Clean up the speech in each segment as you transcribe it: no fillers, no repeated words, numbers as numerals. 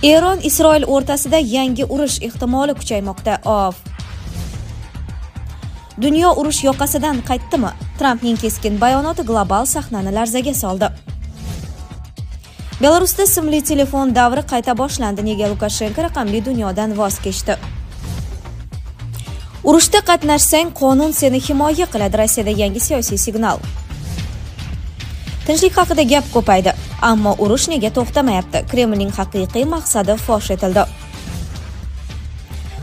Eron Isroil o'rtasida yangi urush ehtimoli kuchaymoqda. Dunyo urush yoqasidan qaytdimi? Trampning keskin bayonoti global sahnani larzaga soldi. Belarusda simli telefon davri qayta boshlandi. Nega Lukashenko raqamli dunyodan voz kechdi? Urushda qatnashsang, qonun seni himoya qiladi. Rossiyada yangi siyosiy signal. Tinchlik haqida gap ko'paydi, ammo urush nega to'xtamayapti? Kremlning haqiqiy maqsadi fosh etildi.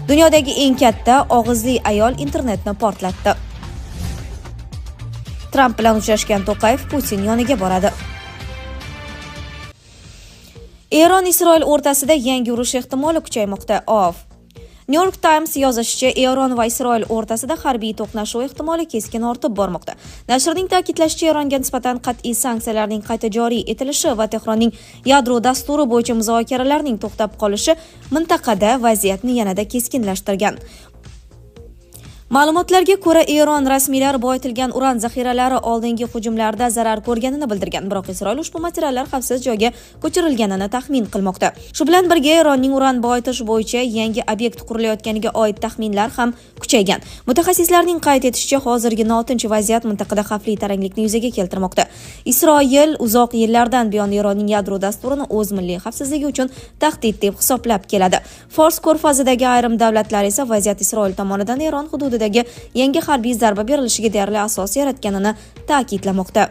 Dunyodagi eng katta og'izli ayol internetni portlatdi. Tramp bilan uchrashgan To'qayev Putin yoniga boradi. Eron Isroil o'rtasida yangi urush ehtimoli kuchaymoqda. New York Times yozishicha, Eron va Isroil o'rtasida harbiy to'qnashuv ehtimoli keskin ortib bormoqda. Nashrning ta'kidlashicha, Eronga nisbatan qat'iy sanksiyalarning qayta joriy etilishi va Tehronning yadro dasturi bo'yicha muzokaralarning to'xtab qolishi mintaqada vaziyatni yanada keskinlashtirgan. Ma'lumotlarga ko'ra, Eron rasmiylari boyitilgan uran zaxiralari oldingi hujumlarda zarar ko'rganini bildirgan, biroq Isroil ushbu materiallar xavfsiz joyga ko'chirilganini taxmin qilmoqda. Shu bilan birga Eronning uran boyitish bo'yicha yangi obyekt qurilayotganiga oid taxminlar ham kuchaygan. Mutaxassislarning qayd etishicha, hozirgi notinch vaziyat mintaqada xavfli taranglikni yuzaga keltirmoqda. Isroil uzoq yillardan buyon Eronning yadro dasturini o'z milliy xavfsizligi uchun tahdid deb hisoblab keladi. Fors ko'rfazidagi ayrim davlatlar esa vaziyat Isroil tomonidan Eron hududidagi yangi harbiy zarba berilishiga deyarli asos yaratganini ta'kidlamoqda.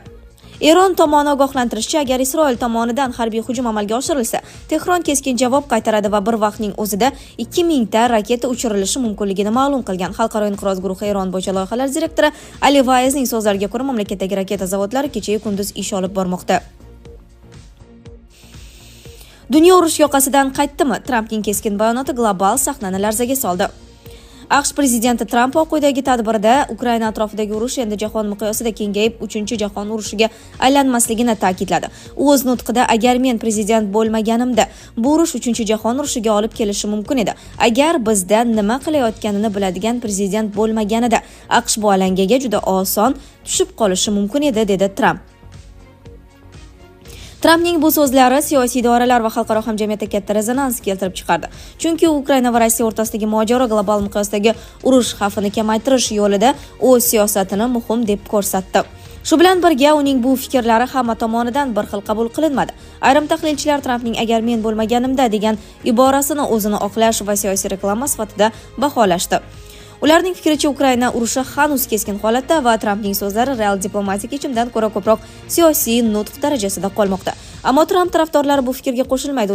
Eron tomoni ogohlantirishicha, agar Isroil tomonidan harbiy hujum amalga oshirilsa, Tehron keskin javob qaytaradi va bir vaqtning o'zida 2000 ta raketa uchirilishi mumkinligini ma'lum qilgan. Xalqaro inqiroz guruhi Eron bo'yicha loyihalar direktori Ali Vaizning so'zlariga ko'ra, mamlakatdagi raketa zavodlari kecha-yu kunduz ish olib bormoqda. Dunyo urush yoqasidan qaytdimi? Trampning keskin bayonoti global sahnani larzaga soldi. AQSh prezidenti Tramp quyidagi tadbirda Ukraina atrofidagi urush endi jahon miqyosida kengayib 3-jahon urushiga aylanmasligini ta'kidladi. U o'z nutqida, agar men prezident bo'lmaganimda, bu urush 3-jahon urushiga olib kelishi mumkin edi. Agar bizda nima qilayotganini biladigan prezident bo'lmaganida, AQSh bu alangaga juda oson tushib qolishi mumkin edi, dedi Tramp. Trampning bu so'zlari siyosiy idoralar va xalqaro hamjamiyatga katta rezonans keltirib chiqardi. Chunki Ukraina va Rossiya o'rtasidagi mojaro global miqyosdagi urush xavfini kamaytirish yo'lida o'z siyosatini muhim deb ko'rsatdi. Shu bilan birga uning bu fikrlari hamma tomonidan bir xil qabul qilinmadi. Ayrim tahlilchilar Trampning agar men bo'lmaganimda degan iborasini o'zini oqlash va siyosiy reklama sifatida baholashdi. Ularning fikricha, Ukraina urushi hanuz keskin holatda va Trampning so'zlari real diplomatik yechimdan ko'ra ko'proq siyosiy nutq darajasida qolmoqda. Ammo Tramp tarafdorlari bu fikrga qo'shilmaydi.